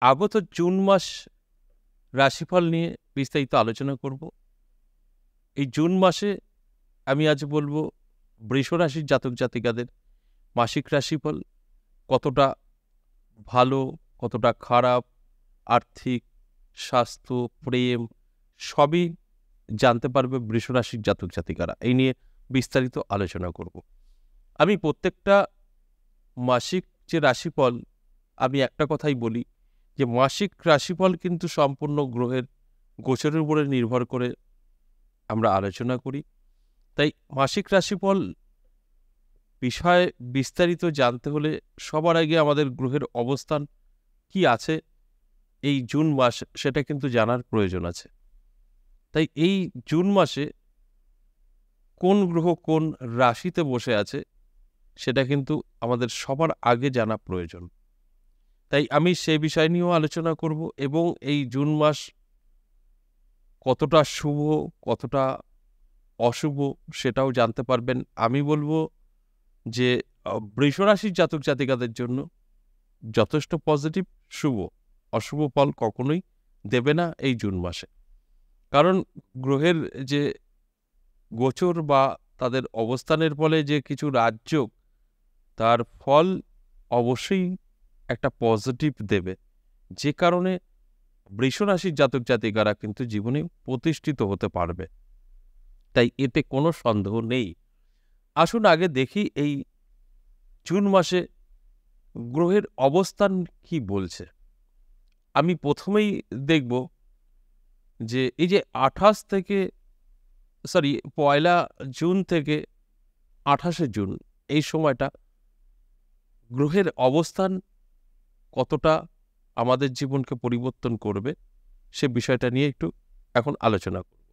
আগত জুন মাস রাশিফল নিয়ে বিস্তারিত আলোচনা করব। এই জুন মাসে আমি আজ বলবো বৃষ রাশির জাতক জাতিকাদের মাসিক রাশিফল কতটা ভালো, কতটা খারাপ, আর্থিক, স্বাস্থ্য, প্রেম সবই জানতে পারবে বৃষ রাশির জাতক জাতিকারা। এই নিয়ে বিস্তারিত আলোচনা করব। আমি প্রত্যেকটা মাসিক যে রাশিফল আমি একটা কথাই বলি যে মাসিক রাশিফল কিন্তু সম্পূর্ণ গ্রহের গোচরের উপরে নির্ভর করে আমরা আলোচনা করি। তাই মাসিক রাশিফল বিষয়ে বিস্তারিত জানতে হলে সবার আগে আমাদের গ্রহের অবস্থান কি আছে এই জুন মাস সেটা কিন্তু জানার প্রয়োজন আছে। তাই এই জুন মাসে কোন গ্রহ কোন রাশিতে বসে আছে সেটা কিন্তু আমাদের সবার আগে জানা প্রয়োজন। তাই আমি সেই বিষয় নিয়েও আলোচনা করব এবং এই জুন মাস কতটা শুভ কতটা অশুভ সেটাও জানতে পারবেন। আমি বলবো যে বৃষ রাশির জাতক জাতিকাদের জন্য যথেষ্ট পজিটিভ, শুভ। অশুভ ফল কখনোই দেবে না এই জুন মাসে। কারণ গ্রহের যে গোচর বা তাদের অবস্থানের ফলে যে কিছু রাজযোগ তার ফল অবশ্যই একটা পজিটিভ দেবে, যে কারণে বৃষ রাশির জাতক জাতিকারা কিন্তু জীবনে প্রতিষ্ঠিত হতে পারবে। তাই এতে কোনো সন্দেহ নেই। আসুন আগে দেখি এই জুন মাসে গ্রহের অবস্থান কি বলছে। আমি প্রথমেই দেখব যে এই যে 1 জুন থেকে 28 জুন এই সময়টা গ্রহের অবস্থান কতটা আমাদের জীবনকে পরিবর্তন করবে সে বিষয়টা নিয়ে একটু এখন আলোচনা করব।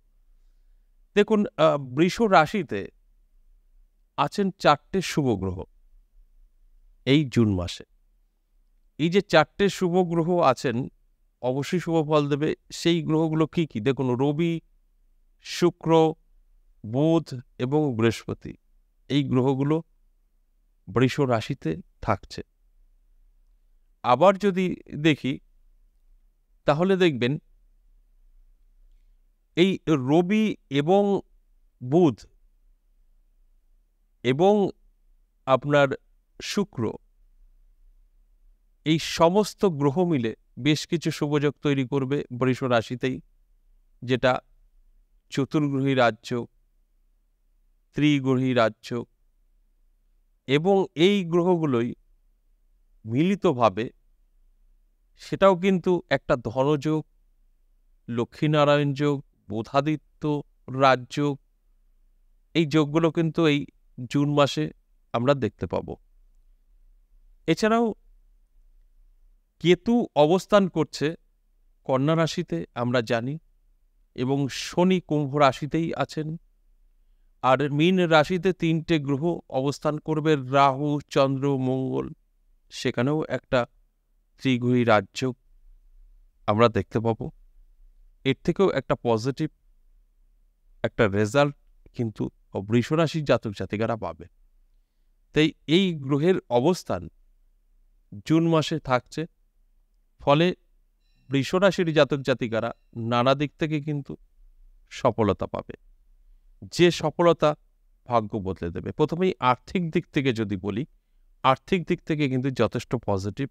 দেখুন, বৃষ রাশিতে আছেন 4টে শুভ গ্রহ এই জুন মাসে। এই যে 4টে শুভ গ্রহ আছেন অবশ্যই শুভ ফল দেবে। সেই গ্রহগুলো কি কি? দেখুন, রবি, শুক্র, বুধ এবং বৃহস্পতি এই গ্রহগুলো বৃষ রাশিতে থাকছে। আবার যদি দেখি তাহলে দেখবেন এই রবি এবং বুধ এবং আপনার শুক্র এই সমস্ত গ্রহ মিলে বেশ কিছু শুভযোগ তৈরি করবে বৃষ রাশিতেই, যেটা চতুর্গ্রহী রাজ্য, ত্রিগ্রহী রাজ্য, এবং এই গ্রহগুলোই মিলিতভাবে সেটাও কিন্তু একটা ধনযোগ, লক্ষ্মীনারায়ণ যোগ, বোধাদিত্য রাজযোগ, এই যোগগুলো কিন্তু এই জুন মাসে আমরা দেখতে পাব। এছাড়াও কেতু অবস্থান করছে কন্যা রাশিতে আমরা জানি, এবং শনি কুম্ভ রাশিতেই আছেন। আর মীন রাশিতে 3টে গ্রহ অবস্থান করবে, রাহু, চন্দ্র, মঙ্গল। সেখানেও একটা ত্রিগ্রহী রাজযোগ আমরা দেখতে পাব। এর থেকেও একটা পজিটিভ একটা রেজাল্ট কিন্তু বৃষ রাশির জাতক জাতিকারা পাবে। তাই এই গ্রহের অবস্থান জুন মাসে থাকছে, ফলে বৃষ রাশির জাতক জাতিকারা নানা দিক থেকে কিন্তু সফলতা পাবে, যে সফলতা ভাগ্য বদলে দেবে। প্রথমেই আর্থিক দিক থেকে যদি বলি, আর্থিক দিক থেকে কিন্তু যথেষ্ট পজিটিভ।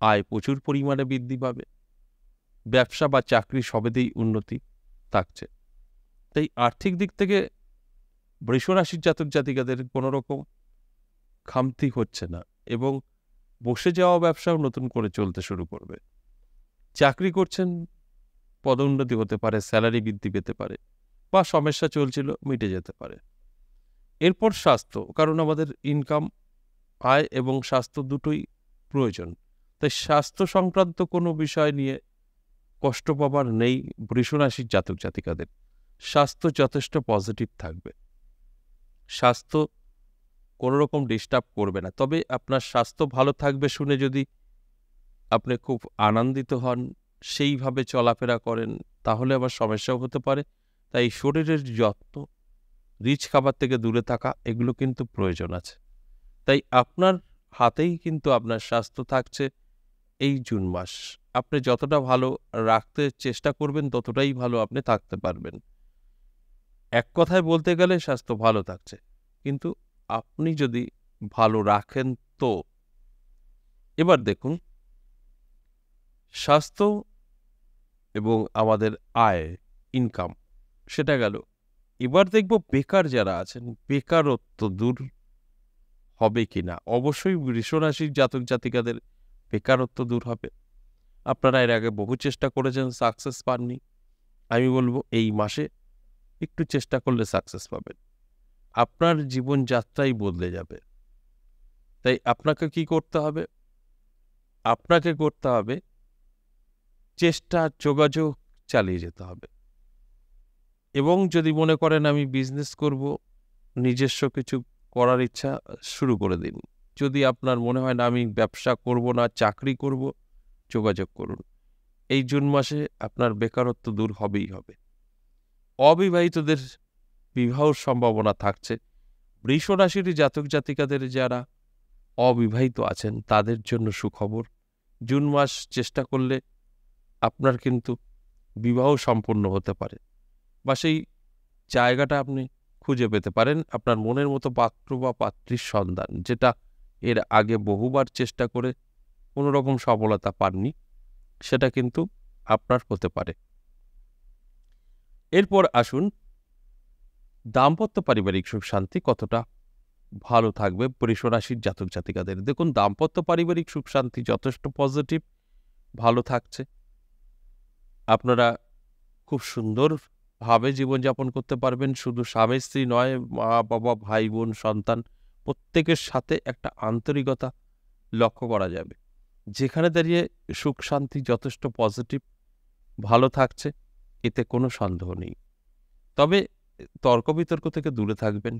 আয় প্রচুর পরিমাণে বৃদ্ধি পাবে, ব্যবসা বা চাকরি সবেতেই উন্নতি থাকছে। তাই আর্থিক দিক থেকে বৃষ রাশির জাতক জাতিকাদের কোনো রকম খামতি হচ্ছে না, এবং বসে যাওয়া ব্যবসাও নতুন করে চলতে শুরু করবে। চাকরি করছেন, পদোন্নতি হতে পারে, স্যালারি বৃদ্ধি পেতে পারে, বা সমস্যা চলছিল মিটে যেতে পারে। এরপর স্বাস্থ্য, কারণ আমাদের ইনকাম, আয় এবং স্বাস্থ্য দুটোই প্রয়োজন। তাই স্বাস্থ্য সংক্রান্ত কোনো বিষয় নিয়ে কষ্ট পাবার নেই বৃষ রাশির জাতক জাতিকাদের। স্বাস্থ্য যথেষ্ট পজিটিভ থাকবে, স্বাস্থ্য কোনো রকম ডিস্টার্ব করবে না। তবে আপনার স্বাস্থ্য ভালো থাকবে শুনে যদি আপনি খুব আনন্দিত হন, সেইভাবে চলাফেরা করেন, তাহলে আবার সমস্যাও হতে পারে। তাই শরীরের যত্ন, রিচ খাবার থেকে দূরে থাকা, এগুলো কিন্তু প্রয়োজন আছে। তাই আপনার হাতেই কিন্তু আপনার স্বাস্থ্য থাকছে এই জুন মাস। আপনি যতটা ভালো রাখতে চেষ্টা করবেন ততটাই ভালো আপনি থাকতে পারবেন। এক কথায় বলতে গেলে স্বাস্থ্য ভালো থাকছে, কিন্তু আপনি যদি ভালো রাখেন তো। এবার দেখুন, স্বাস্থ্য এবং আমাদের আয়, ইনকাম, সেটা গেল। এবার দেখব বেকার যারা আছেন, বেকারত্ব দূর হবে কিনা। অবশ্যই বৃষ রাশির জাতক জাতিকাদের বেকারত্ব দূর হবে। আপনারা এর আগে বহু চেষ্টা করেছেন, সাকসেস পাননি। আমি বলবো এই মাসে একটু চেষ্টা করলে সাকসেস পাবেন। আপনার জীবনযাত্রাই বদলে যাবে। তাই আপনাকে কি করতে হবে? আপনাকে করতে হবে চেষ্টা, যোগাযোগ চালিয়ে যেতে হবে। এবং যদি মনে করেন আমি বিজনেস করব, নিজস্ব কিছু করার ইচ্ছা, শুরু করে দিন। যদি আপনার মনে হয় না আমি ব্যবসা করব না, চাকরি করব, যোগাযোগ করুন। এই জুন মাসে আপনার বেকারত্ব দূর হবেই হবে। অবিবাহিতদের বিবাহর সম্ভাবনা থাকছে। বৃষ রাশির জাতক জাতিকাদের যারা অবিবাহিত আছেন তাদের জন্য সুখবর। জুন মাস চেষ্টা করলে আপনার কিন্তু বিবাহ সম্পন্ন হতে পারে, বা সেই জায়গাটা আপনি খুঁজে পেতে পারেন, আপনার মনের মতো পাত্র বা পাত্রীর সন্ধান, যেটা এর আগে বহুবার চেষ্টা করে কোনো রকম সফলতা পাননি, সেটা কিন্তু আপনার হতে পারে। এরপর আসুন, দাম্পত্য পারিবারিক সুখ শান্তি কতটা ভালো থাকবে বৃষ রাশির জাতক জাতিকাদের। দেখুন, দাম্পত্য পারিবারিক সুখ শান্তি যথেষ্ট পজিটিভ, ভালো থাকছে। আপনারা খুব সুন্দরভাবে জীবনযাপন করতে পারবেন। শুধু স্বামী স্ত্রী নয়, মা বাবা, ভাই বোন, সন্তান, প্রত্যেকের সাথে একটা আন্তরিকতা লক্ষ্য করা যাবে। যেখানে দাঁড়িয়ে সুখ শান্তি যথেষ্ট পজিটিভ, ভালো থাকছে, এতে কোনো সন্দেহ নেই। তবে তর্ক বিতর্ক থেকে দূরে থাকবেন,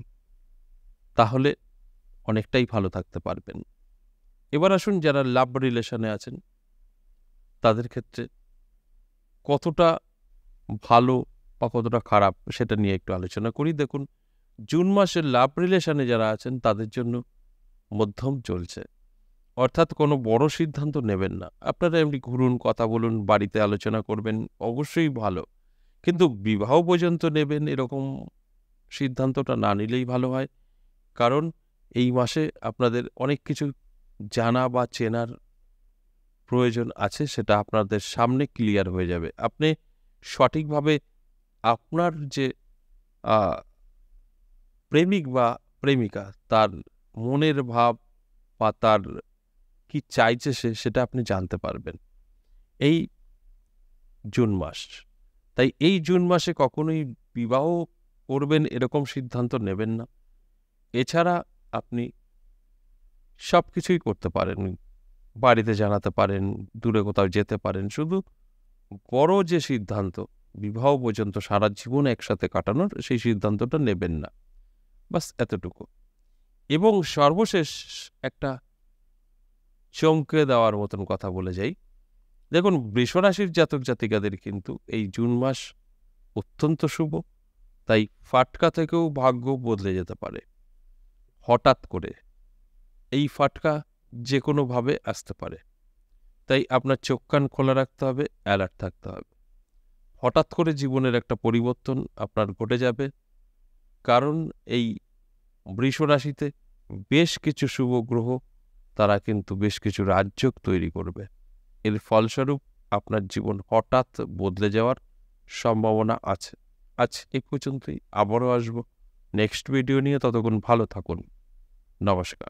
তাহলে অনেকটাই ভালো থাকতে পারবেন। এবার আসুন, যারা লাভ রিলেশনে আছেন তাদের ক্ষেত্রে কতটা ভালো বা কতটা খারাপ সেটা নিয়ে একটু আলোচনা করি। দেখুন, জুন মাসের লাভ রিলেশনে যারা আছেন তাদের জন্য মধ্যম চলছে। অর্থাৎ কোনো বড় সিদ্ধান্ত নেবেন না। আপনারা এমনি ঘুরুন, কথা বলুন, বাড়িতে আলোচনা করবেন, অবশ্যই ভালো। কিন্তু বিবাহ পর্যন্ত নেবেন এরকম সিদ্ধান্তটা না নিলেই ভালো হয়। কারণ এই মাসে আপনাদের অনেক কিছু জানা বা চেনার প্রয়োজন আছে, সেটা আপনাদের সামনে ক্লিয়ার হয়ে যাবে। আপনি সঠিকভাবে আপনার যে প্রেমিক বা প্রেমিকা, তার মনের ভাব বা তার কি চাইছে সেটা আপনি জানতে পারবেন এই জুন মাস। তাই এই জুন মাসে কখনোই বিবাহ করবেন এরকম সিদ্ধান্ত নেবেন না। এছাড়া আপনি সব কিছুই করতে পারেন, বাড়িতে জানাতে পারেন, দূরে কোথাও যেতে পারেন। শুধু বড় যে সিদ্ধান্ত, বিবাহ পর্যন্ত সারা জীবন একসাথে কাটানোর, সেই সিদ্ধান্তটা নেবেন না। বাস এতটুকু। এবং সর্বশেষ একটা চমকে দেওয়ার মতন কথা বলে যাই। দেখুন, বৃষ রাশির জাতক জাতিকাদের কিন্তু এই জুন মাস অত্যন্ত শুভ। তাই ফাটকা থেকেও ভাগ্য বদলে যেতে পারে হঠাৎ করে। এই ফাটকা যে কোনোভাবে আসতে পারে। তাই আপনার চোখ কান খোলা রাখতে হবে, অ্যালার্ট থাকতে হবে। হঠাৎ করে জীবনের একটা পরিবর্তন আপনার ঘটে যাবে, কারণ এই বৃষ রাশিতে বেশ কিছু শুভ গ্রহ, তারা কিন্তু বেশ কিছু রাজযোগ তৈরি করবে। এর ফলস্বরূপ আপনার জীবন হঠাৎ বদলে যাওয়ার সম্ভাবনা আছে। আজ এই পর্যন্তই। আবারও আসবো নেক্সট ভিডিও নিয়ে। ততক্ষণ ভালো থাকুন। নমস্কার।